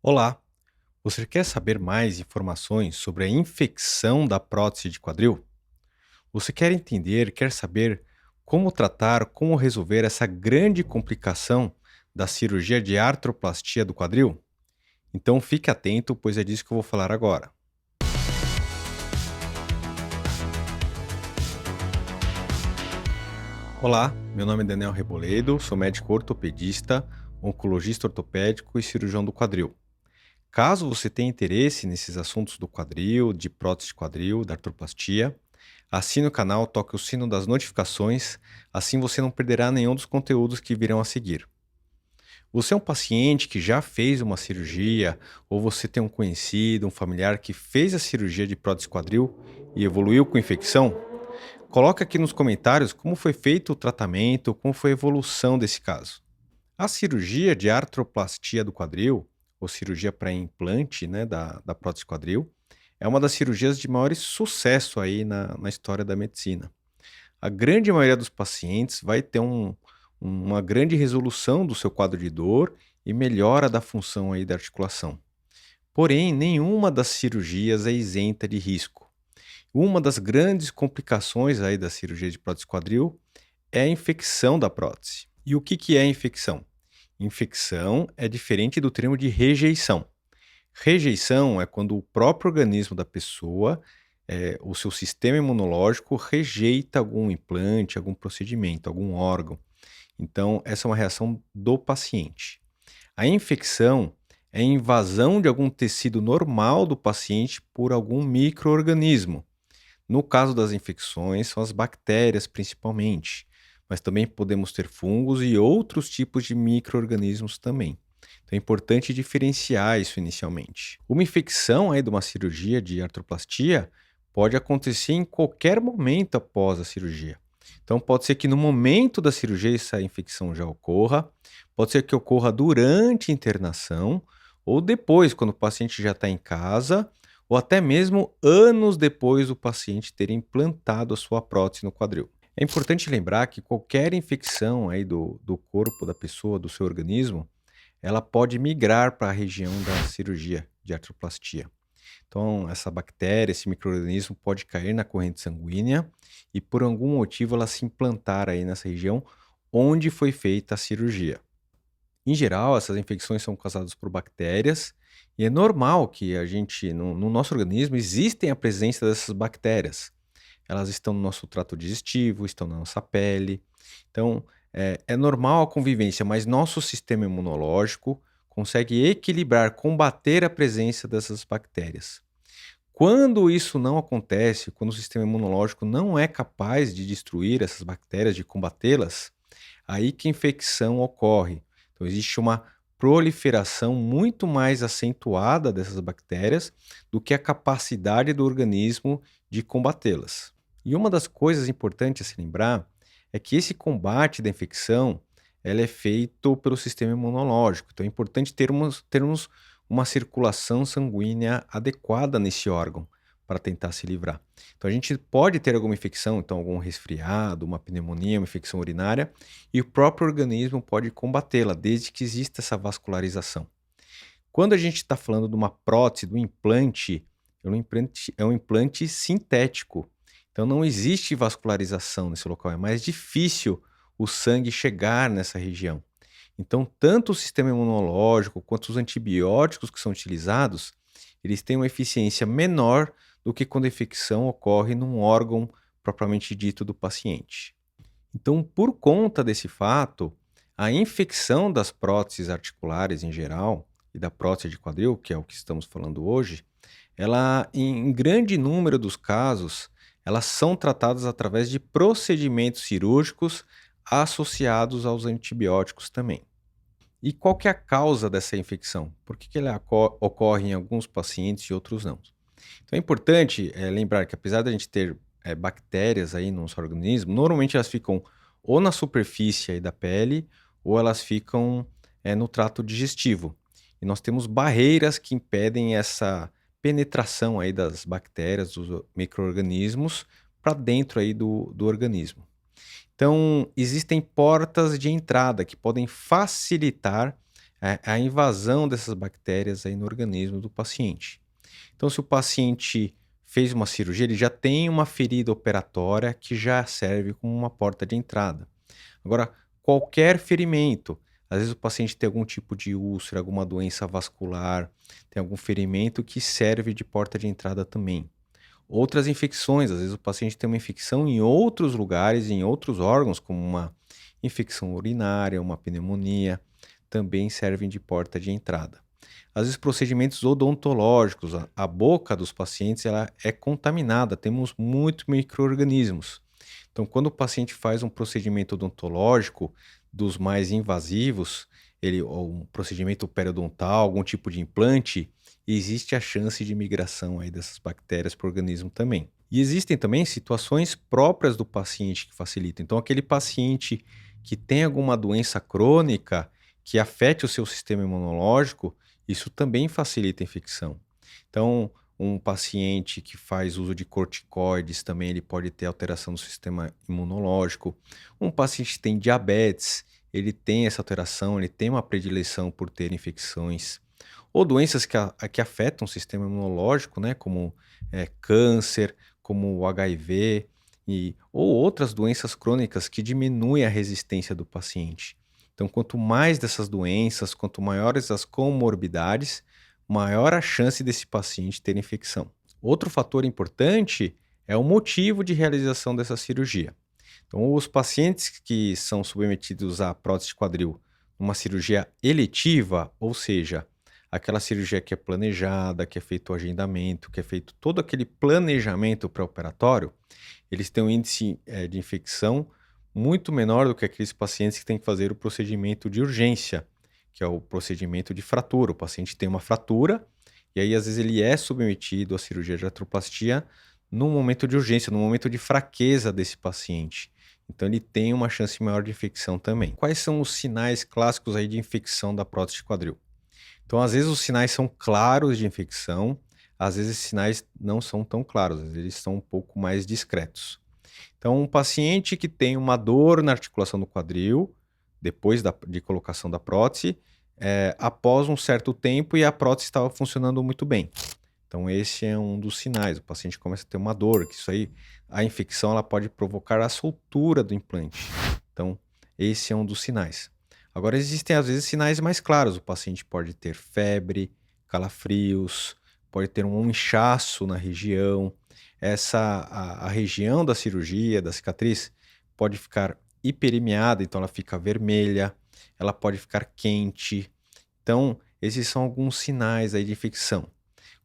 Olá, você quer saber mais informações sobre a infecção da prótese de quadril? Você quer saber como tratar, como resolver essa grande complicação da cirurgia de artroplastia do quadril? Então fique atento, pois é disso que eu vou falar agora. Olá, meu nome é Daniel Reboledo, sou médico ortopedista, oncologista ortopédico e cirurgião do quadril. Caso você tenha interesse nesses assuntos do quadril, de prótese de quadril, da artroplastia, assine o canal, toque o sino das notificações, assim você não perderá nenhum dos conteúdos que virão a seguir. Você é um paciente que já fez uma cirurgia, ou você tem um conhecido, um familiar que fez a cirurgia de prótese quadril e evoluiu com infecção? Coloque aqui nos comentários como foi feito o tratamento, como foi a evolução desse caso. A cirurgia de artroplastia do quadril, ou cirurgia para implante, da prótese quadril, é uma das cirurgias de maior sucesso aí na história da medicina. A grande maioria dos pacientes vai ter uma grande resolução do seu quadro de dor e melhora da função aí da articulação. Porém, nenhuma das cirurgias é isenta de risco. Uma das grandes complicações aí da cirurgia de prótese quadril é a infecção da prótese. E o que é infecção? Infecção é diferente do termo de rejeição. Rejeição é quando o próprio organismo da pessoa, o seu sistema imunológico rejeita algum implante, algum procedimento, algum órgão. Então, essa é uma reação do paciente. A infecção é a invasão de algum tecido normal do paciente por algum microorganismo. No caso das infecções, são as bactérias principalmente, mas também podemos ter fungos e outros tipos de micro-organismos também. Então é importante diferenciar isso inicialmente. Uma infecção aí de uma cirurgia de artroplastia pode acontecer em qualquer momento após a cirurgia. Então pode ser que no momento da cirurgia essa infecção já ocorra, pode ser que ocorra durante a internação ou depois, quando o paciente já está em casa ou até mesmo anos depois do paciente ter implantado a sua prótese no quadril. É importante lembrar que qualquer infecção aí do corpo da pessoa, do seu organismo, ela pode migrar para a região da cirurgia de artroplastia. Então, essa bactéria, esse microorganismo pode cair na corrente sanguínea e por algum motivo ela se implantar aí nessa região onde foi feita a cirurgia. Em geral, essas infecções são causadas por bactérias e é normal que a gente, no nosso organismo, existem a presença dessas bactérias. Elas estão no nosso trato digestivo, estão na nossa pele. Então, é normal a convivência, mas nosso sistema imunológico consegue equilibrar, combater a presença dessas bactérias. Quando isso não acontece, quando o sistema imunológico não é capaz de destruir essas bactérias, de combatê-las, aí que a infecção ocorre. Então, existe uma proliferação muito mais acentuada dessas bactérias do que a capacidade do organismo de combatê-las. E uma das coisas importantes a se lembrar é que esse combate da infecção ela é feito pelo sistema imunológico. Então, é importante termos uma circulação sanguínea adequada nesse órgão para tentar se livrar. Então, a gente pode ter alguma infecção, então algum resfriado, uma pneumonia, uma infecção urinária, e o próprio organismo pode combatê-la, desde que exista essa vascularização. Quando a gente está falando de uma prótese, do implante, é um implante sintético. Então não existe vascularização nesse local, é mais difícil o sangue chegar nessa região. Então, tanto o sistema imunológico quanto os antibióticos que são utilizados, eles têm uma eficiência menor do que quando a infecção ocorre num órgão propriamente dito do paciente. Então, por conta desse fato, a infecção das próteses articulares em geral e da prótese de quadril, que é o que estamos falando hoje, ela, em grande número dos casos, elas são tratadas através de procedimentos cirúrgicos associados aos antibióticos também. E qual que é a causa dessa infecção? Por que ela ocorre em alguns pacientes e outros não? Então é importante lembrar que apesar da gente ter bactérias aí no nosso organismo, normalmente elas ficam ou na superfície aí da pele ou elas ficam no trato digestivo. E nós temos barreiras que impedem essa penetração aí das bactérias, dos micro-organismos para dentro aí do organismo. Então, existem portas de entrada que podem facilitar a invasão dessas bactérias aí no organismo do paciente. Então, se o paciente fez uma cirurgia, ele já tem uma ferida operatória que já serve como uma porta de entrada. Agora, qualquer ferimento, às vezes o paciente tem algum tipo de úlcera, alguma doença vascular, tem algum ferimento que serve de porta de entrada também. Outras infecções, às vezes o paciente tem uma infecção em outros lugares, em outros órgãos, como uma infecção urinária, uma pneumonia, também servem de porta de entrada. Às vezes procedimentos odontológicos, a boca dos pacientes ela é contaminada, temos muitos micro-organismos. Então, quando o paciente faz um procedimento odontológico dos mais invasivos, ou um procedimento periodontal, algum tipo de implante, existe a chance de migração aí dessas bactérias para o organismo também. E existem também situações próprias do paciente que facilitam. Então, aquele paciente que tem alguma doença crônica que afete o seu sistema imunológico, isso também facilita a infecção. Então, um paciente que faz uso de corticoides também ele pode ter alteração do sistema imunológico. Um paciente que tem diabetes, ele tem essa alteração, ele tem uma predileção por ter infecções. Ou doenças que afetam o sistema imunológico, né, como câncer, como o HIV, ou outras doenças crônicas que diminuem a resistência do paciente. Então, quanto mais dessas doenças, quanto maiores as comorbidades, maior a chance desse paciente ter infecção. Outro fator importante é o motivo de realização dessa cirurgia. Então, os pacientes que são submetidos à prótese de quadril numa cirurgia eletiva, ou seja, aquela cirurgia que é planejada, que é feito o agendamento, que é feito todo aquele planejamento pré-operatório, eles têm um índice de infecção muito menor do que aqueles pacientes que têm que fazer o procedimento de urgência, que é o procedimento de fratura. O paciente tem uma fratura e aí às vezes ele é submetido à cirurgia de artroplastia num momento de urgência, num momento de fraqueza desse paciente. Então ele tem uma chance maior de infecção também. Quais são os sinais clássicos aí de infecção da prótese de quadril? Então, às vezes os sinais são claros de infecção, às vezes esses sinais não são tão claros, às vezes eles são um pouco mais discretos. Então, um paciente que tem uma dor na articulação do quadril, depois de colocação da prótese, após um certo tempo e a prótese estava funcionando muito bem. Então, esse é um dos sinais. O paciente começa a ter uma dor, que isso aí, a infecção ela pode provocar a soltura do implante. Então, esse é um dos sinais. Agora, existem às vezes sinais mais claros. O paciente pode ter febre, calafrios, pode ter um inchaço na região. A região da cirurgia, da cicatriz, pode ficar hiperemiada, então ela fica vermelha, ela pode ficar quente. Então, esses são alguns sinais aí de infecção.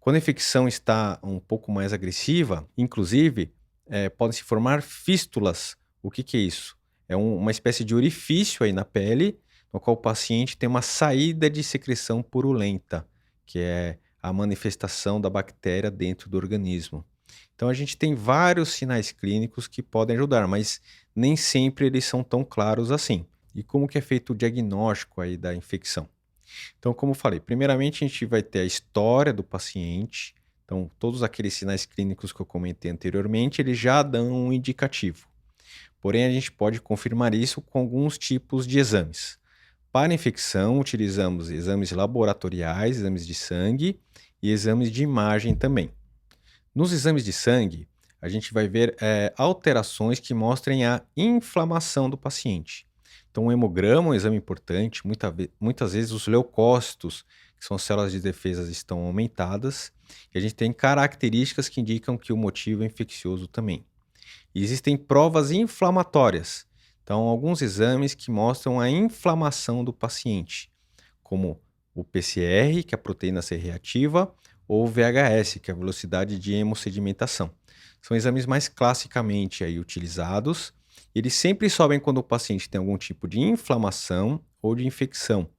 Quando a infecção está um pouco mais agressiva, inclusive, podem se formar fístulas. O que é isso? É uma espécie de orifício aí na pele, no qual o paciente tem uma saída de secreção purulenta, que é a manifestação da bactéria dentro do organismo. Então a gente tem vários sinais clínicos que podem ajudar, mas nem sempre eles são tão claros assim. E como que é feito o diagnóstico aí da infecção? Então, como eu falei, primeiramente a gente vai ter a história do paciente. Então, todos aqueles sinais clínicos que eu comentei anteriormente, eles já dão um indicativo. Porém, a gente pode confirmar isso com alguns tipos de exames. Para infecção, utilizamos exames laboratoriais, exames de sangue e exames de imagem também. Nos exames de sangue, a gente vai ver alterações que mostrem a inflamação do paciente. Então, o hemograma é um exame importante. Muitas vezes os leucócitos, que são as células de defesa, estão aumentadas. E a gente tem características que indicam que o motivo é infeccioso também. E existem provas inflamatórias. Então, alguns exames que mostram a inflamação do paciente, como o PCR, que é a proteína C reativa, ou o VHS, que é a velocidade de hemossedimentação. São exames mais classicamente aí utilizados. Eles sempre sobem quando o paciente tem algum tipo de inflamação ou de infecção.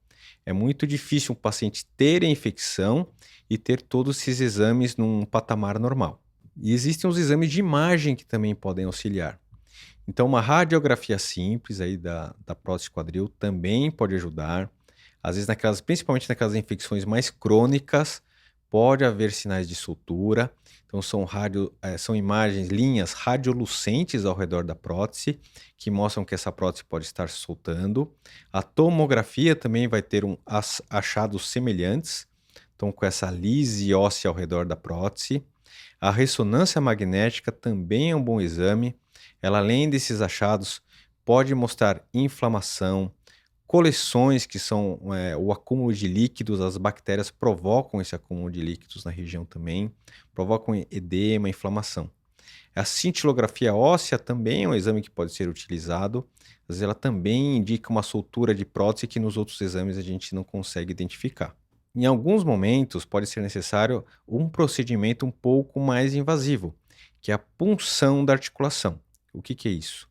É muito difícil um paciente ter a infecção e ter todos esses exames num patamar normal. E existem os exames de imagem que também podem auxiliar. Então, uma radiografia simples aí da prótese de quadril também pode ajudar. Às vezes, principalmente naquelas infecções mais crônicas, pode haver sinais de sutura, então são imagens, linhas radiolucentes ao redor da prótese, que mostram que essa prótese pode estar se soltando. A tomografia também vai ter achados semelhantes, então com essa lise óssea ao redor da prótese. A ressonância magnética também é um bom exame. Ela, além desses achados, pode mostrar inflamação, coleções, que são o acúmulo de líquidos. As bactérias provocam esse acúmulo de líquidos na região também, provocam edema, inflamação. A cintilografia óssea também é um exame que pode ser utilizado. Às vezes ela também indica uma soltura de prótese que nos outros exames a gente não consegue identificar. Em alguns momentos pode ser necessário um procedimento um pouco mais invasivo, que é a punção da articulação. O que é isso?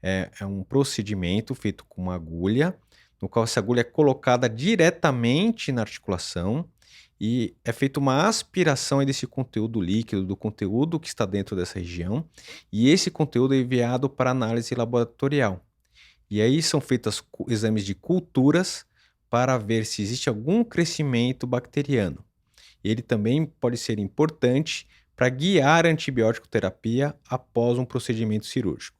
É um procedimento feito com uma agulha, no qual essa agulha é colocada diretamente na articulação e é feita uma aspiração aí desse conteúdo líquido, do conteúdo que está dentro dessa região, e esse conteúdo é enviado para análise laboratorial. E aí são feitos exames de culturas para ver se existe algum crescimento bacteriano. Ele também pode ser importante para guiar a antibiótico terapia após um procedimento cirúrgico.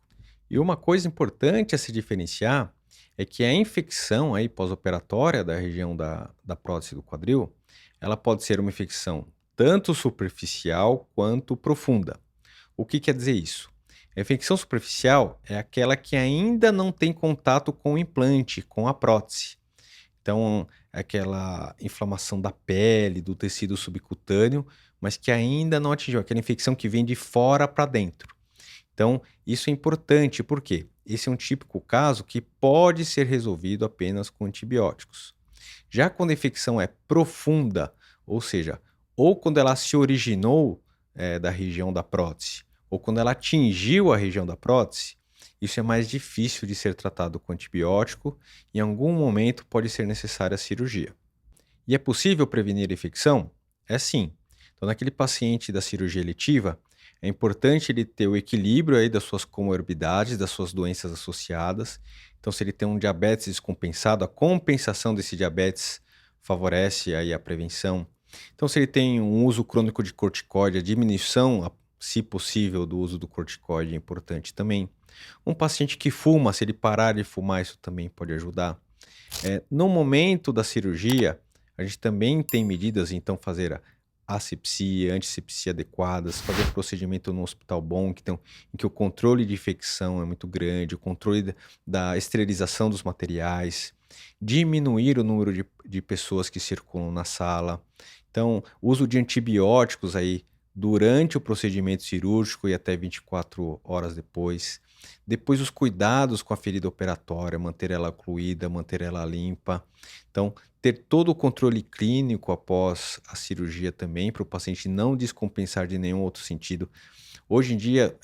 E uma coisa importante a se diferenciar é que a infecção aí pós-operatória da região da prótese do quadril, ela pode ser uma infecção tanto superficial quanto profunda. O que quer dizer isso? A infecção superficial é aquela que ainda não tem contato com o implante, com a prótese. Então, é aquela inflamação da pele, do tecido subcutâneo, mas que ainda não atingiu, aquela infecção que vem de fora para dentro. Então, isso é importante, porque esse é um típico caso que pode ser resolvido apenas com antibióticos. Já quando a infecção é profunda, ou seja, ou quando ela se originou da região da prótese, ou quando ela atingiu a região da prótese, isso é mais difícil de ser tratado com antibiótico e em algum momento pode ser necessária a cirurgia. E é possível prevenir a infecção? É sim. Então, naquele paciente da cirurgia eletiva, é importante ele ter o equilíbrio aí das suas comorbidades, das suas doenças associadas. Então, se ele tem um diabetes descompensado, a compensação desse diabetes favorece aí a prevenção. Então, se ele tem um uso crônico de corticoide, a diminuição, se possível, do uso do corticoide é importante também. Um paciente que fuma, se ele parar de fumar, isso também pode ajudar. No momento da cirurgia, a gente também tem medidas, então, fazer a asepsia, antisepsia adequadas, fazer um procedimento num hospital bom, em que o controle de infecção é muito grande, o controle da esterilização dos materiais, diminuir o número de pessoas que circulam na sala. Então, o uso de antibióticos aí durante o procedimento cirúrgico e até 24 horas depois. Depois, os cuidados com a ferida operatória, manter ela ocluída, manter ela limpa. Então, ter todo o controle clínico após a cirurgia também, para o paciente não descompensar de nenhum outro sentido. Hoje em dia,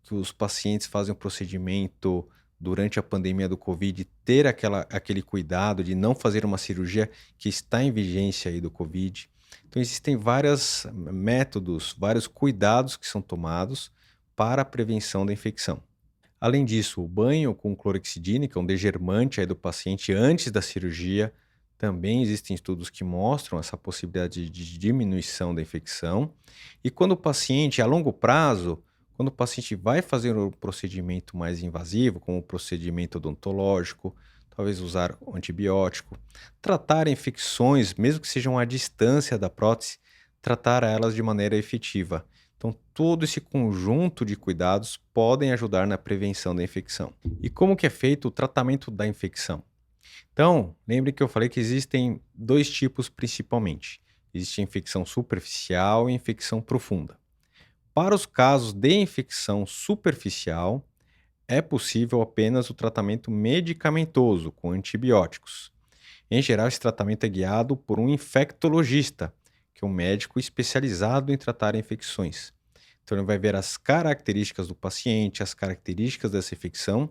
que os pacientes fazem um procedimento durante a pandemia do Covid, ter aquele cuidado de não fazer uma cirurgia que está em vigência aí do Covid. Então, existem vários métodos, vários cuidados que são tomados para a prevenção da infecção. Além disso, o banho com clorexidina, que é um degermante aí do paciente antes da cirurgia, também existem estudos que mostram essa possibilidade de diminuição da infecção. E quando o paciente, a longo prazo, quando o paciente vai fazer um procedimento mais invasivo, como o procedimento odontológico, talvez usar o antibiótico, tratar infecções, mesmo que sejam à distância da prótese, tratar elas de maneira efetiva. Então, todo esse conjunto de cuidados podem ajudar na prevenção da infecção. E como que é feito o tratamento da infecção? Então, lembre que eu falei que existem dois tipos principalmente. Existe a infecção superficial e a infecção profunda. Para os casos de infecção superficial, é possível apenas o tratamento medicamentoso com antibióticos. Em geral, esse tratamento é guiado por um infectologista, que é um médico especializado em tratar infecções. Então, ele vai ver as características do paciente, as características dessa infecção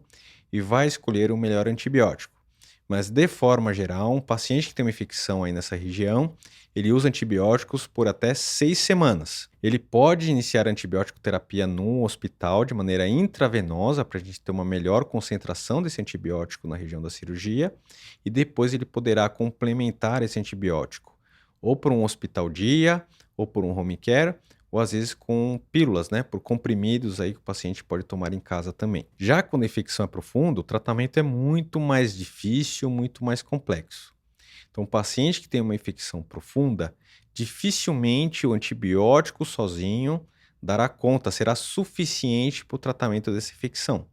e vai escolher o melhor antibiótico. Mas, de forma geral, um paciente que tem uma infecção aí nessa região, ele usa antibióticos por até 6 semanas. Ele pode iniciar antibiótico terapia num hospital de maneira intravenosa para a gente ter uma melhor concentração desse antibiótico na região da cirurgia e depois ele poderá complementar esse antibiótico ou por um hospital dia, ou por um home care, ou às vezes com pílulas, né, por comprimidos aí que o paciente pode tomar em casa também. Já quando a infecção é profunda, o tratamento é muito mais difícil, muito mais complexo. Então, o paciente que tem uma infecção profunda, dificilmente o antibiótico sozinho dará conta, será suficiente para o tratamento dessa infecção.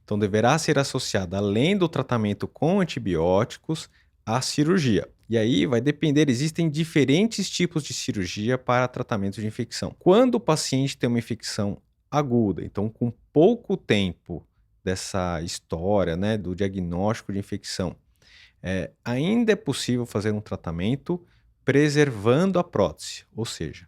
Então, deverá ser associada, além do tratamento com antibióticos, a cirurgia. E aí vai depender, existem diferentes tipos de cirurgia para tratamento de infecção. Quando o paciente tem uma infecção aguda, então com pouco tempo dessa história, né, do diagnóstico de infecção, ainda é possível fazer um tratamento preservando a prótese, ou seja,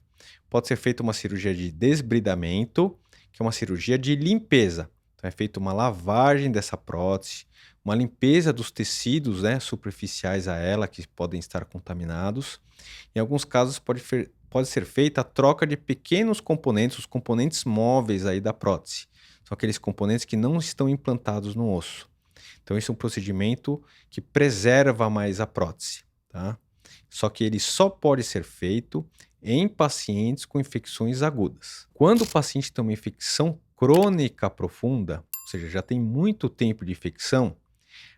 pode ser feita uma cirurgia de desbridamento, que é uma cirurgia de limpeza. Então, é feita uma lavagem dessa prótese, uma limpeza dos tecidos, né, superficiais a ela, que podem estar contaminados. Em alguns casos, pode ser feita a troca de pequenos componentes, os componentes móveis aí da prótese. São aqueles componentes que não estão implantados no osso. Então, esse é um procedimento que preserva mais a prótese, tá? Só que ele só pode ser feito em pacientes com infecções agudas. Quando o paciente tem uma infecção crônica profunda, ou seja, já tem muito tempo de infecção,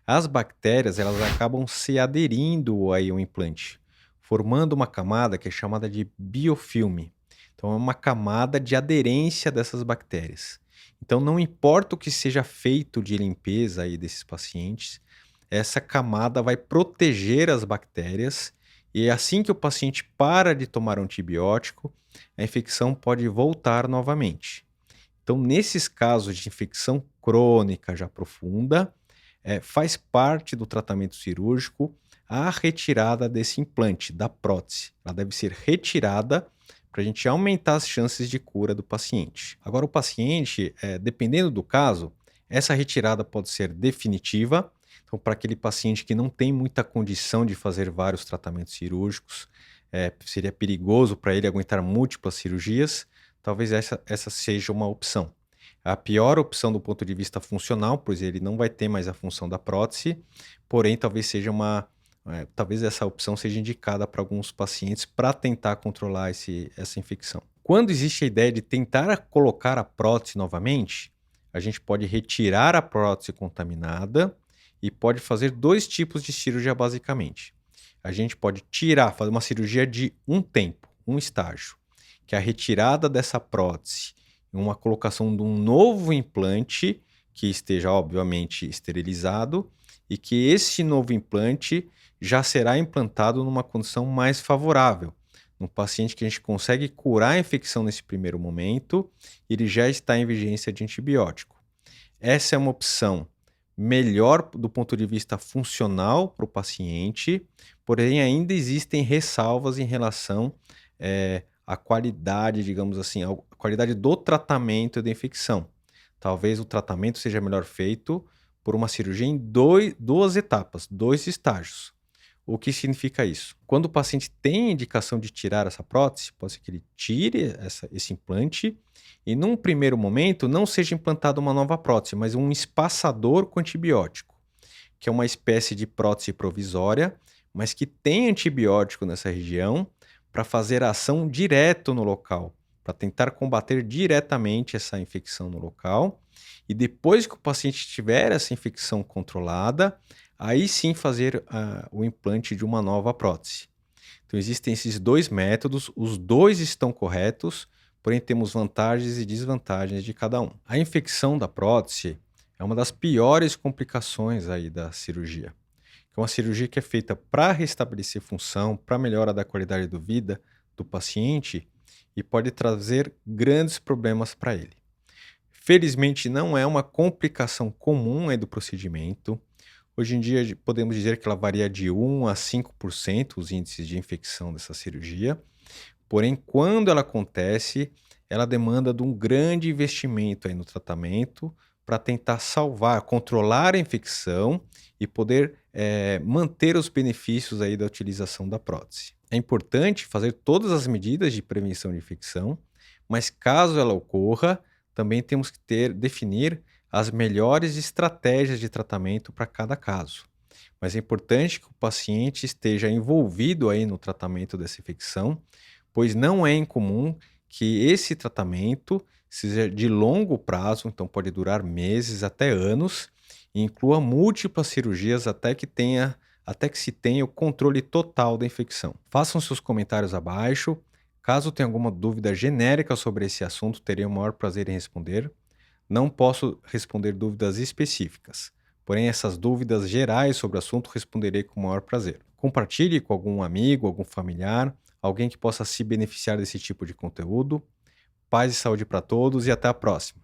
as bactérias elas acabam se aderindo aí ao implante, formando uma camada que é chamada de biofilme. Então, é uma camada de aderência dessas bactérias. Então, não importa o que seja feito de limpeza aí desses pacientes, essa camada vai proteger as bactérias e assim que o paciente para de tomar um antibiótico, a infecção pode voltar novamente. Então, nesses casos de infecção crônica já profunda, faz parte do tratamento cirúrgico a retirada desse implante, da prótese. Ela deve ser retirada para a gente aumentar as chances de cura do paciente. Agora, o paciente, dependendo do caso, essa retirada pode ser definitiva. Então, para aquele paciente que não tem muita condição de fazer vários tratamentos cirúrgicos, seria perigoso para ele aguentar múltiplas cirurgias, talvez essa seja uma opção. A pior opção do ponto de vista funcional, pois ele não vai ter mais a função da prótese, porém talvez essa opção seja indicada para alguns pacientes para tentar controlar essa infecção. Quando existe a ideia de tentar colocar a prótese novamente, a gente pode retirar a prótese contaminada e pode fazer dois tipos de cirurgia basicamente. A gente pode fazer uma cirurgia de um tempo, um estágio, que é a retirada dessa prótese e uma colocação de um novo implante que esteja, obviamente, esterilizado e que esse novo implante já será implantado numa condição mais favorável. No paciente que a gente consegue curar a infecção nesse primeiro momento, ele já está em vigência de antibiótico. Essa é uma opção melhor do ponto de vista funcional para o paciente, porém ainda existem ressalvas em relação à qualidade, digamos assim, à qualidade do tratamento da infecção. Talvez o tratamento seja melhor feito por uma cirurgia em duas etapas, dois estágios. O que significa isso? Quando o paciente tem indicação de tirar essa prótese, pode ser que ele tire esse implante e, num primeiro momento, não seja implantada uma nova prótese, mas um espaçador com antibiótico, que é uma espécie de prótese provisória, mas que tem antibiótico nessa região para fazer a ação direto no local, para tentar combater diretamente essa infecção no local. E depois que o paciente tiver essa infecção controlada, aí sim fazer o implante de uma nova prótese. Então existem esses dois métodos, os dois estão corretos, porém temos vantagens e desvantagens de cada um. A infecção da prótese é uma das piores complicações aí da cirurgia. É uma cirurgia que é feita para restabelecer função, para melhora da qualidade de vida do paciente e pode trazer grandes problemas para ele. Felizmente não é uma complicação comum aí do procedimento. Hoje em dia podemos dizer que ela varia de 1 a 5% os índices de infecção dessa cirurgia. Porém, quando ela acontece, ela demanda de um grande investimento aí no tratamento para tentar salvar, controlar a infecção e poder manter os benefícios aí da utilização da prótese. É importante fazer todas as medidas de prevenção de infecção, mas caso ela ocorra, também temos que definir as melhores estratégias de tratamento para cada caso. Mas é importante que o paciente esteja envolvido aí no tratamento dessa infecção, pois não é incomum que esse tratamento seja de longo prazo, então pode durar meses até anos, e inclua múltiplas cirurgias até que se tenha o controle total da infecção. Façam seus comentários abaixo. Caso tenha alguma dúvida genérica sobre esse assunto, terei o maior prazer em responder. Não posso responder dúvidas específicas, porém essas dúvidas gerais sobre o assunto responderei com o maior prazer. Compartilhe com algum amigo, algum familiar, alguém que possa se beneficiar desse tipo de conteúdo. Paz e saúde para todos e até a próxima.